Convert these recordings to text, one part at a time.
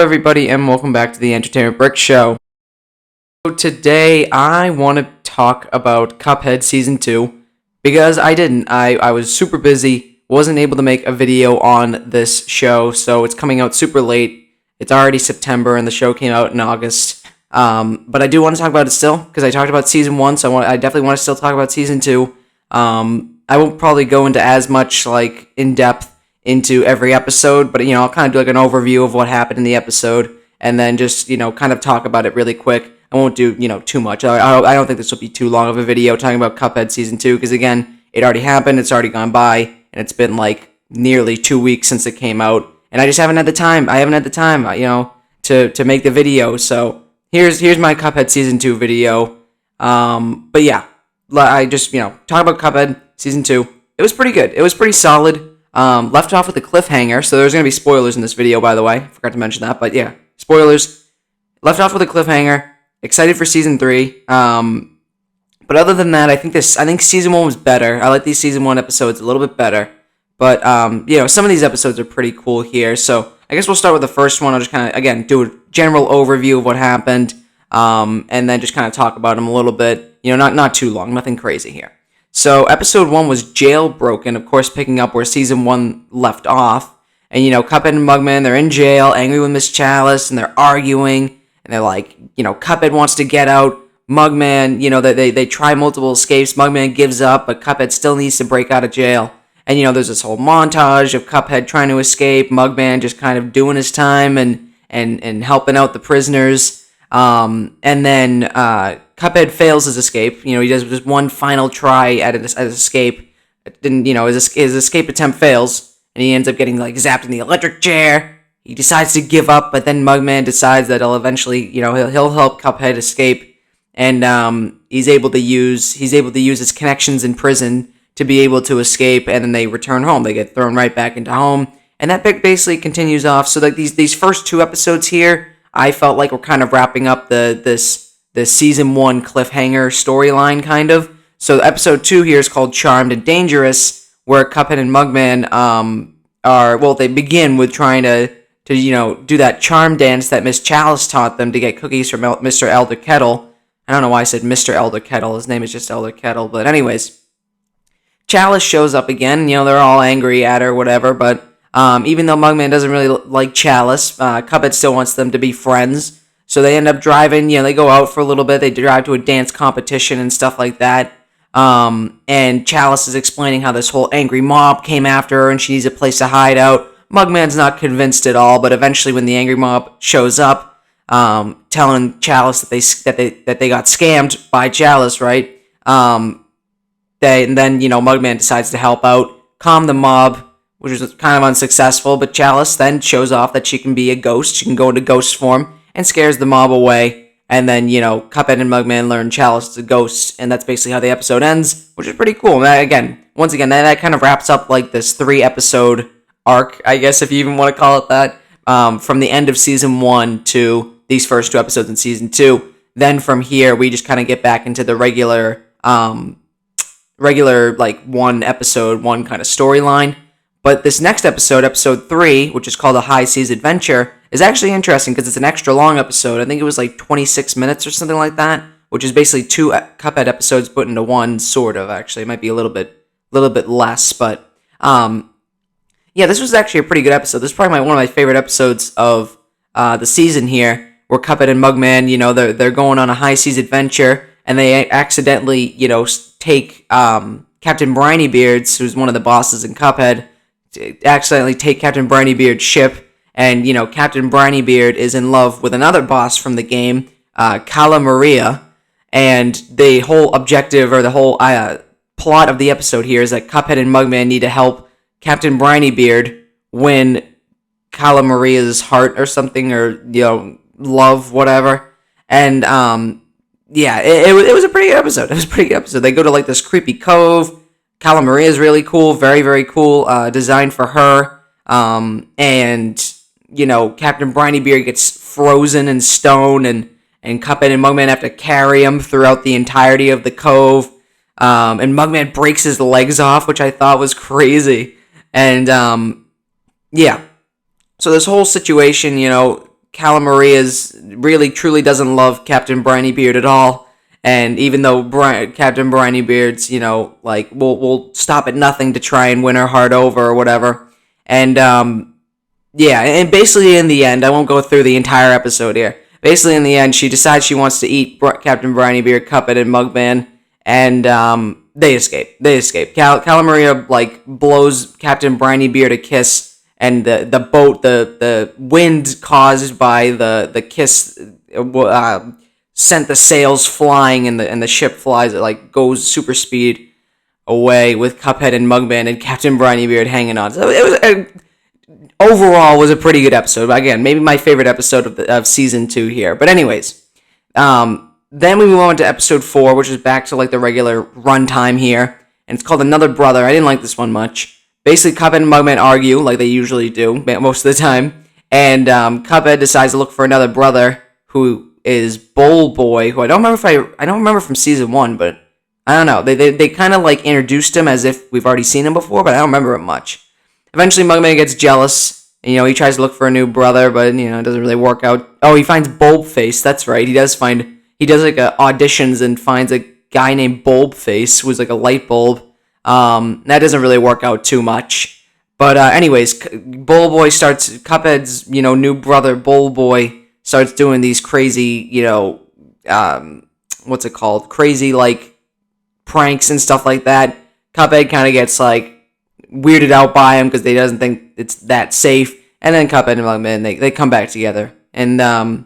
Everybody, and welcome back to the Entertainment Brick Show. So today I want to talk about Cuphead Season 2 because I was super busy, wasn't able to make a video on this show, so it's coming out super late. It's already September and the show came out in August. But I do want to talk about it still because I talked about Season 1, so I definitely want to still talk about Season 2. I won't probably go into as much in depth into every episode, but I'll kind of do an overview of what happened in the episode and then just kind of talk about it really quick. I won't do too much. I don't think this will be too long of a video talking about Cuphead Season 2 because again, it already happened, it's already gone by, and it's been nearly 2 weeks since it came out, and I just haven't had the time. To make the video. So here's my Cuphead Season 2 video. But yeah, I just talk about Cuphead Season 2. It was pretty good. It was pretty solid. Left off with a cliffhanger, so there's going to be spoilers in this video, by the way. Forgot to mention that, but yeah, spoilers. Left off with a cliffhanger. Excited for Season 3. But other than that, I think Season 1 was better. I like these Season 1 episodes a little bit better. But, some of these episodes are pretty cool here, so I guess we'll start with the first one. I'll just kind of, again, do a general overview of what happened, and then just kind of talk about them a little bit. Not too long, nothing crazy here. So, episode 1 was Jailbroken, of course, picking up where Season 1 left off. And, Cuphead and Mugman, they're in jail, angry with Miss Chalice, and they're arguing. And they're like, Cuphead wants to get out. Mugman, they try multiple escapes. Mugman gives up, but Cuphead still needs to break out of jail. And, there's this whole montage of Cuphead trying to escape, Mugman just kind of doing his time and helping out the prisoners. And then Cuphead fails his escape. He does just one final try at his escape. Then, his escape attempt fails, and he ends up getting zapped in the electric chair. He decides to give up, but then Mugman decides that he'll eventually, he'll help Cuphead escape, and he's able to use his connections in prison to be able to escape, and then they return home. They get thrown right back into home, and that basically continues off. So these first two episodes here, I felt like we're kind of wrapping up the Season 1 cliffhanger storyline, kind of. So episode 2 here is called Charmed and Dangerous, where Cuphead and Mugman they begin with trying to do that charm dance that Miss Chalice taught them to get cookies from Mr. Elder Kettle. I don't know why I said Mr. Elder Kettle. His name is just Elder Kettle. But anyways, Chalice shows up again. They're all angry at her, whatever. But even though Mugman doesn't really like Chalice, Cuphead still wants them to be friends. So they end up driving. They go out for a little bit. They drive to a dance competition and stuff like that. And Chalice is explaining how this whole angry mob came after her and she needs a place to hide out. Mugman's not convinced at all, but eventually when the angry mob shows up, telling Chalice that they got scammed by Chalice, right? Then Mugman decides to help out, calm the mob, which was kind of unsuccessful, but Chalice then shows off that she can be a ghost. She can go into ghost form and scares the mob away. And then, Cuphead and Mugman learn Chalice is a ghost, and that's basically how the episode ends, which is pretty cool. And once again, that kind of wraps up this 3-episode arc, I guess, if you even want to call it that, from the end of Season 1 to these first 2 episodes in Season 2. Then from here, we just kind of get back into the regular one episode, one kind of storyline. But this next episode, episode 3, which is called A High Seas Adventure, is actually interesting because it's an extra long episode. I think it was 26 minutes or something like that, which is basically 2 Cuphead episodes put into one, sort of, actually. It might be a little bit less, but yeah, this was actually a pretty good episode. This is probably one of my favorite episodes of the season here, where Cuphead and Mugman, they're going on a high seas adventure, and they accidentally, take Captain Brinybeard's, who's one of the bosses in Cuphead, accidentally take Captain Brinybeard's ship, and Captain Brinybeard is in love with another boss from the game, Cala Maria, and the whole objective or the whole plot of the episode here is that Cuphead and Mugman need to help Captain Brinybeard win Cala Maria's heart or something, or love, whatever. And it was a pretty good episode. It was a pretty good episode. They go to this creepy cove. Cala Maria is really cool, very, very cool, designed for her. And Captain Brinybeard gets frozen in stone, and Cuphead and Mugman have to carry him throughout the entirety of the cove. And Mugman breaks his legs off, which I thought was crazy. And, so this whole situation, Calamaria's really truly doesn't love Captain Brinybeard at all. And even though Captain Brinybeard's, like, will stop at nothing to try and win her heart over or whatever. And, yeah, and basically in the end, I won't go through the entire episode here. Basically in the end, she decides she wants to eat Captain Brinybeard, Cuphead, and Mugman, and, they escape. Calamaria, like, blows Captain Brinybeard a kiss, and the boat, the wind caused by the kiss, sent the sails flying, and the ship flies, it, like, goes super speed away with Cuphead and Mugman and Captain Brinybeard hanging on. So it was overall was a pretty good episode. But again, maybe my favorite episode of season 2 here. But anyways, then we move on to episode 4, which is back to like the regular runtime here, and it's called Another Brother. I didn't like this one much. Basically, Cuphead and Mugman argue like they usually do most of the time, and Cuphead decides to look for another brother who is Bowl Boy, who I don't remember from season 1, but I don't know. They kind of like introduced him as if we've already seen him before, but I don't remember it much. Eventually, Mugman gets jealous. And, he tries to look for a new brother, but, it doesn't really work out. Oh, he finds Bulbface. That's right. He does like auditions and finds a guy named Bulbface, who's like a light bulb. That doesn't really work out too much. But, anyways, Cuphead's, new brother, Bowl Boy, starts doing these crazy, what's it called? Crazy, like, pranks and stuff like that. Cuphead kind of gets, like, weirded out by him because they doesn't think it's that safe, and then Cuphead and Mugman, they come back together, and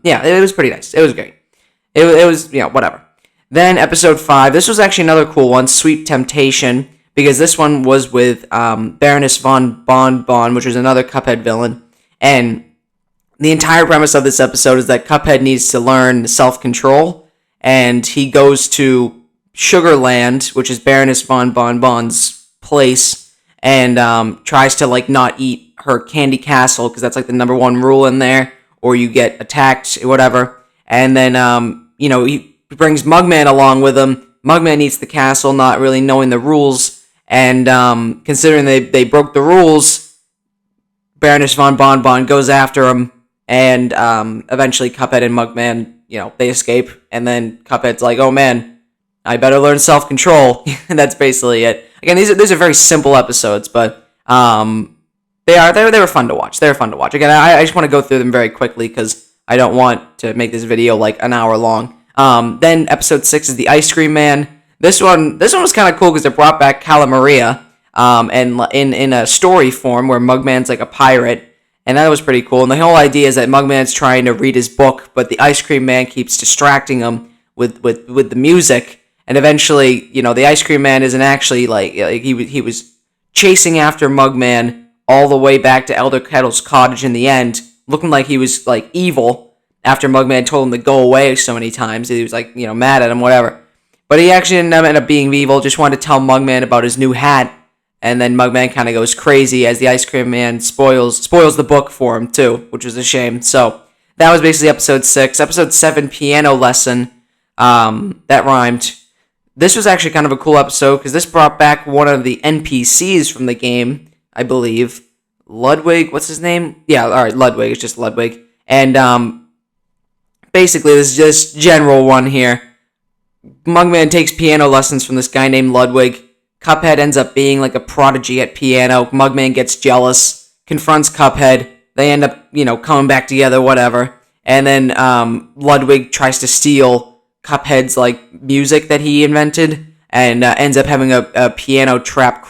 yeah, it was pretty nice. It was great. It was whatever. Then episode 5, this was actually another cool one, Sweet Temptation, because this one was with Baroness von Bonbon, which was another Cuphead villain, and the entire premise of this episode is that Cuphead needs to learn self-control, and he goes to Sugarland, which is Baroness von Bonbon's place, and tries to, like, not eat her candy castle, because that's, like, the number 1 rule in there, or you get attacked, or whatever. And then, he brings Mugman along with him. Mugman eats the castle, not really knowing the rules, and considering they broke the rules, Baroness von Bonbon goes after him, and eventually Cuphead and Mugman, they escape, and then Cuphead's like, oh man, I better learn self-control, and that's basically it. Again, these are very simple episodes, but they were fun to watch. They're fun to watch. Again, I just want to go through them very quickly because I don't want to make this video like an hour long. Then episode 6 is the Ice Cream Man. This one was kind of cool because it brought back Calamaria, and in a story form where Mugman's like a pirate, and that was pretty cool. And the whole idea is that Mugman's trying to read his book, but the Ice Cream Man keeps distracting him with the music. And eventually, the Ice Cream Man isn't actually, like he was chasing after Mugman all the way back to Elder Kettle's cottage in the end, looking like he was, like, evil after Mugman told him to go away so many times. He was, like, mad at him, whatever. But he actually didn't end up being evil, just wanted to tell Mugman about his new hat, and then Mugman kind of goes crazy as the Ice Cream Man spoils the book for him, too, which was a shame. So, that was basically episode 6. Episode 7, Piano Lesson, that rhymed. This was actually kind of a cool episode, because this brought back one of the NPCs from the game, I believe. Ludwig, what's his name? Yeah, alright, Ludwig, it's just Ludwig. And, basically, this is just general one here. Mugman takes piano lessons from this guy named Ludwig. Cuphead ends up being, like, a prodigy at piano. Mugman gets jealous, confronts Cuphead. They end up, coming back together, whatever. And then, Ludwig tries to steal Cuphead's, like, music that he invented, and ends up having a piano trap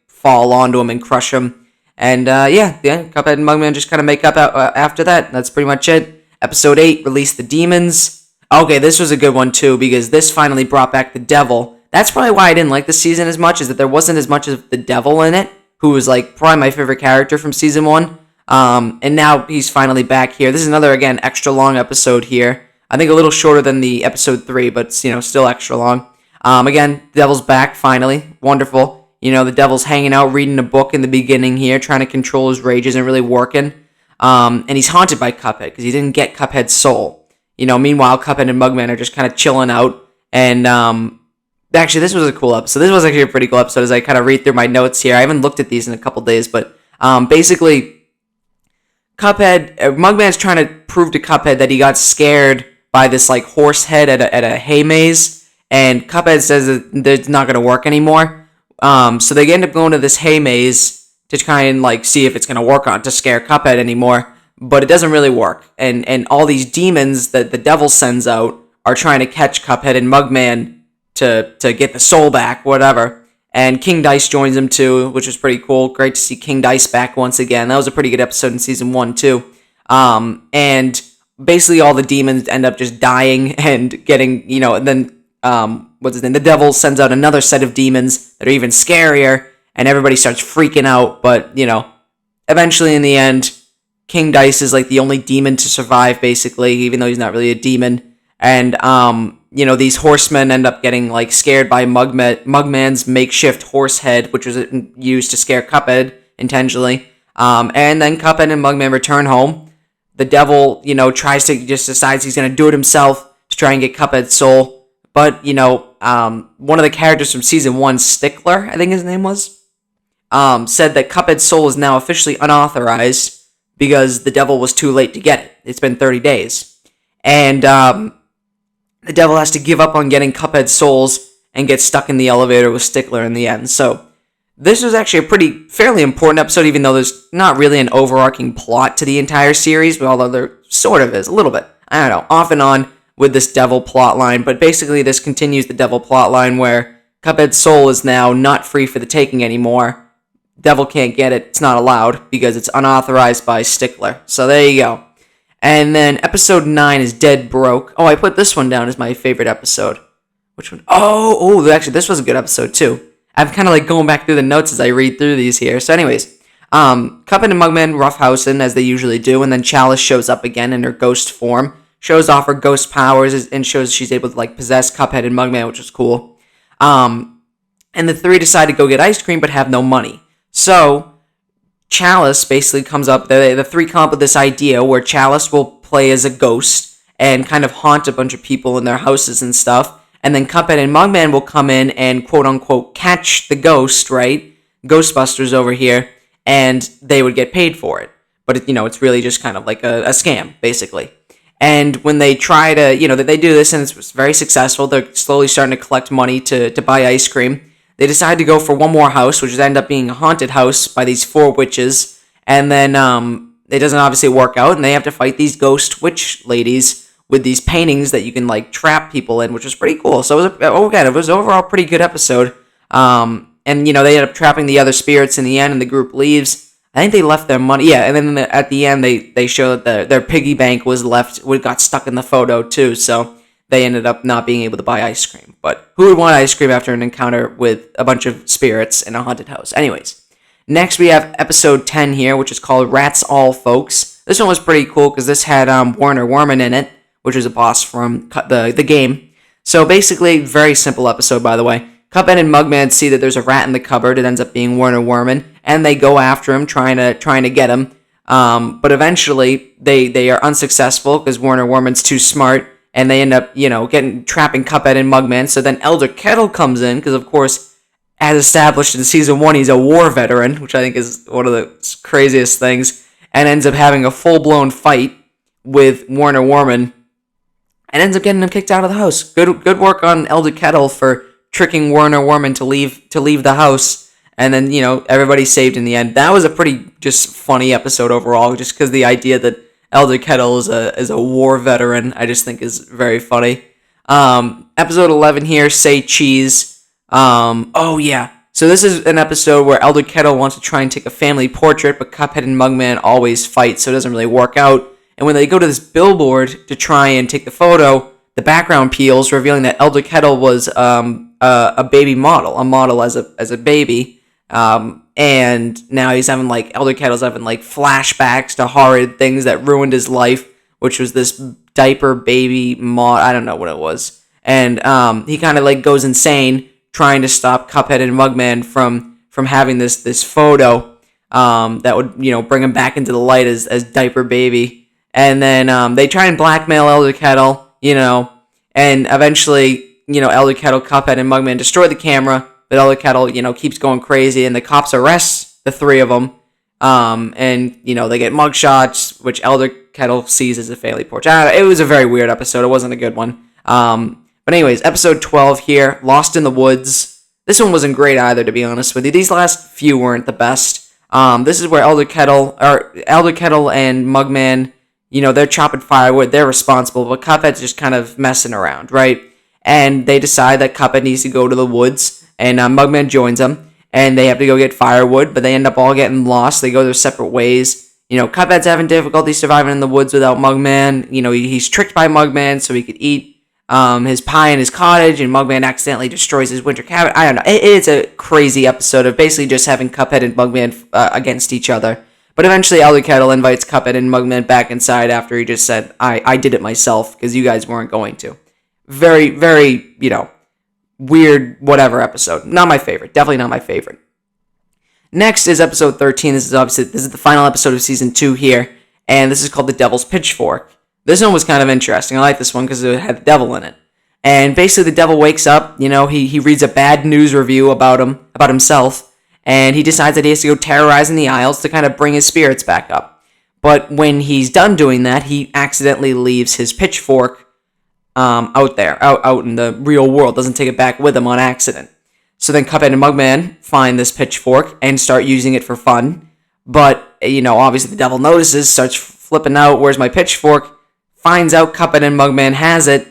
fall onto him and crush him. And, Cuphead and Mugman just kind of make up after that. That's pretty much it. Episode 8, Release the Demons. Okay, this was a good one, too, because this finally brought back the devil. That's probably why I didn't like the season as much, is that there wasn't as much of the devil in it, who was, like, probably my favorite character from season 1. And now he's finally back here. This is another, again, extra long episode here. I think a little shorter than the episode 3, but, still extra long. Again, the devil's back, finally. Wonderful. The devil's hanging out, reading a book in the beginning here, trying to control his rage, isn't really working. And he's haunted by Cuphead, because he didn't get Cuphead's soul. Meanwhile, Cuphead and Mugman are just kind of chilling out. And, actually, this was a cool episode. This was actually a pretty cool episode as I kind of read through my notes here. I haven't looked at these in a couple days, but, basically, Mugman's trying to prove to Cuphead that he got scared by this like horse head at a hay maze, and Cuphead says that it's not going to work anymore. So they end up going to this hay maze to try and like see if it's going to work on to scare Cuphead anymore, but it doesn't really work. And all these demons that the devil sends out are trying to catch Cuphead and Mugman to get the soul back, whatever. And King Dice joins him too, which was pretty cool. Great to see King Dice back once again. That was a pretty good episode in season 1 too. And basically all the demons end up just dying and getting, and then what's his name? The devil sends out another set of demons that are even scarier, and everybody starts freaking out. But eventually in the end, King Dice is like the only demon to survive, basically, even though he's not really a demon. And these horsemen end up getting like scared by Mugman's makeshift horse head, which was used to scare Cuphead intentionally. And then Cuphead and Mugman return home. The devil, decides he's gonna do it himself to try and get Cuphead's soul. But one of the characters from season 1, Stickler, I think his name was, said that Cuphead's soul is now officially unauthorized because the devil was too late to get it. It's been 30 days. And the devil has to give up on getting Cuphead's souls and get stuck in the elevator with Stickler in the end. So this was actually a fairly important episode, even though there's not really an overarching plot to the entire series, but although there sort of is, a little bit. I don't know, off and on with this devil plot line, but basically this continues the devil plot line where Cuphead's soul is now not free for the taking anymore. Devil can't get it, it's not allowed, because it's unauthorized by Stickler. So there you go. And then episode 9 is Dead Broke. Oh, I put this one down as my favorite episode. Which one? Oh, actually, this was a good episode, too. I'm kind of like going back through the notes as I read through these here. So anyways, Cuphead and Mugman roughhousing, as they usually do, and then Chalice shows up again in her ghost form, shows off her ghost powers, and shows she's able to like possess Cuphead and Mugman, which is cool. And the three decide to go get ice cream, but have no money. So Chalice basically comes up, the three come up with this idea where Chalice will play as a ghost and kind of haunt a bunch of people in their houses and stuff, and then Cuphead and Mugman will come in and quote-unquote catch the ghost, right? Ghostbusters over here, and they would get paid for it. But, it's really just kind of like a scam, basically. And when they try to, they do this and it's very successful, they're slowly starting to collect money to buy ice cream. They decide to go for one more house, which ends up being a haunted house by these 4 witches. And then it doesn't obviously work out, and they have to fight these ghost witch ladies with these paintings that you can like trap people in, which was pretty cool. So it was overall a pretty good episode. And they end up trapping the other spirits in the end, and the group leaves. I think they left their money. Yeah, and then at the end they show that their piggy bank got stuck in the photo too. So they ended up not being able to buy ice cream. But who would want ice cream after an encounter with a bunch of spirits in a haunted house? Anyways, next we have episode 10 here, which is called Rats All Folks. This one was pretty cool because this had Warner Worman in it, which was a boss from the game. So basically, very simple episode, by the way. Cuphead and Mugman see that there's a rat in the cupboard. It ends up being Warner Worman, and they go after him, trying to get him. But eventually, they are unsuccessful because Warner Worman's too smart. And they end up, trapping Cuphead and Mugman. So then Elder Kettle comes in, because of course, as established in season 1, he's a war veteran, which I think is one of the craziest things, and ends up having a full-blown fight with Warner Worman, and ends up getting him kicked out of the house. Good work on Elder Kettle for tricking Warner Worman to leave the house, and then, everybody's saved in the end. That was a pretty just funny episode overall, just because the idea that Elder Kettle is a war veteran, I just think is very funny. Episode 11 here, Say Cheese. So this is an episode where Elder Kettle wants to try and take a family portrait, but Cuphead and Mugman always fight, so it doesn't really work out. And when they go to this billboard to try and take the photo, the background peels, revealing that Elder Kettle was a baby model, as a baby. And now Elder Kettle's having flashbacks to horrid things that ruined his life, which was this diaper baby I don't know what it was. And he kind of goes insane trying to stop Cuphead and Mugman from having this photo that would bring him back into the light as diaper baby. And then they try and blackmail Elder Kettle, and eventually Elder Kettle, Cuphead, and Mugman destroy the camera. But Elder Kettle, keeps going crazy, and the cops arrest the 3 of them. And, they get mugshots, which Elder Kettle sees as a family portrait. It was a very weird episode. It wasn't a good one. But anyways, episode 12 here, Lost in the Woods. This one wasn't great either, to be honest with you. These last few weren't the best. This is where Elder Kettle and Mugman, they're chopping firewood. They're responsible, but Cuphead's just kind of messing around, right? And they decide that Cuphead needs to go to the woods, and Mugman joins them, and they have to go get firewood, but they end up all getting lost. They go their separate ways. Cuphead's having difficulty surviving in the woods without Mugman. He's tricked by Mugman so he could eat his pie in his cottage, and Mugman accidentally destroys his winter cabin. I don't know. It's a crazy episode of basically just having Cuphead and Mugman against each other. But eventually, Elder Kettle invites Cuphead and Mugman back inside after he just said, I did it myself because you guys weren't going to. Very, very, weird whatever episode. Not my favorite. Definitely not my favorite. Next is episode 13. This is the final episode of season 2 here, and this is called The Devil's Pitchfork. This one was kind of interesting. I like this one because it had the devil in it. And basically the devil wakes up, he reads a bad news review about himself, and he decides that he has to go terrorizing the Isles to kind of bring his spirits back up. But when he's done doing that, he accidentally leaves his pitchfork out in the real world, doesn't take it back with him on accident. So then Cuphead and Mugman find this pitchfork and start using it for fun. But, obviously the devil notices, starts flipping out, where's my pitchfork? Finds out Cuphead and Mugman has it,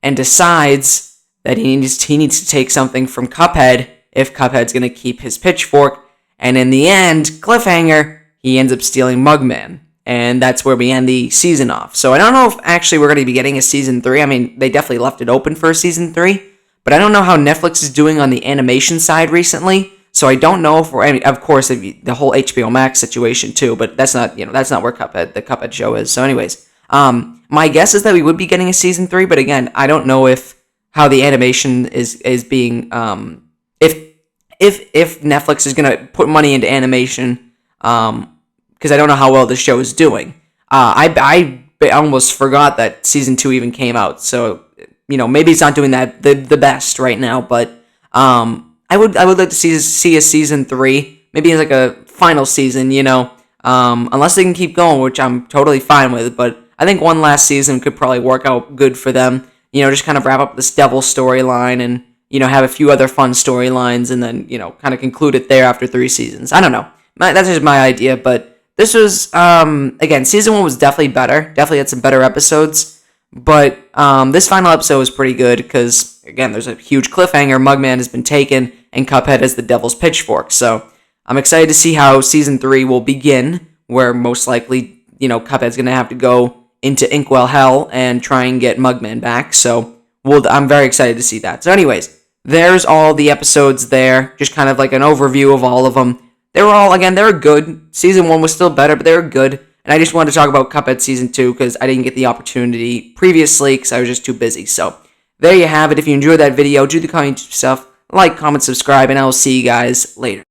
and decides that he needs to take something from Cuphead if Cuphead's going to keep his pitchfork. And in the end, cliffhanger, he ends up stealing Mugman. And that's where we end the season off. So I don't know if actually we're going to be getting a season 3. I mean, they definitely left it open for a season 3. But I don't know how Netflix is doing on the animation side recently. So I don't know if of course, the whole HBO Max situation too. But that's not where the Cuphead Show is. So anyways, my guess is that we would be getting a season 3, but again, I don't know how the animation is being if Netflix is gonna put money into animation, because I don't know how well the show is doing. I almost forgot that season 2 even came out, so maybe it's not doing that the best right now, but I would like to see a season 3, maybe like a final season, unless they can keep going, which I'm totally fine with, but I think one last season could probably work out good for them. Just kind of wrap up this devil storyline and, have a few other fun storylines and then, kind of conclude it there after 3 seasons. I don't know. That's just my idea, but this was, again, season 1 was definitely better. Definitely had some better episodes. But this final episode was pretty good because, again, there's a huge cliffhanger. Mugman has been taken and Cuphead has the devil's pitchfork. So I'm excited to see how season 3 will begin, where most likely, Cuphead's going to have to go into Inkwell Hell and try and get Mugman back. So I'm very excited to see that. So anyways, there's all the episodes there. Just kind of like an overview of all of them. They were good. Season 1 was still better, but they were good. And I just wanted to talk about Cuphead Season 2 because I didn't get the opportunity previously because I was just too busy. So there you have it. If you enjoyed that video, do the kind stuff. Like, comment, subscribe, and I will see you guys later.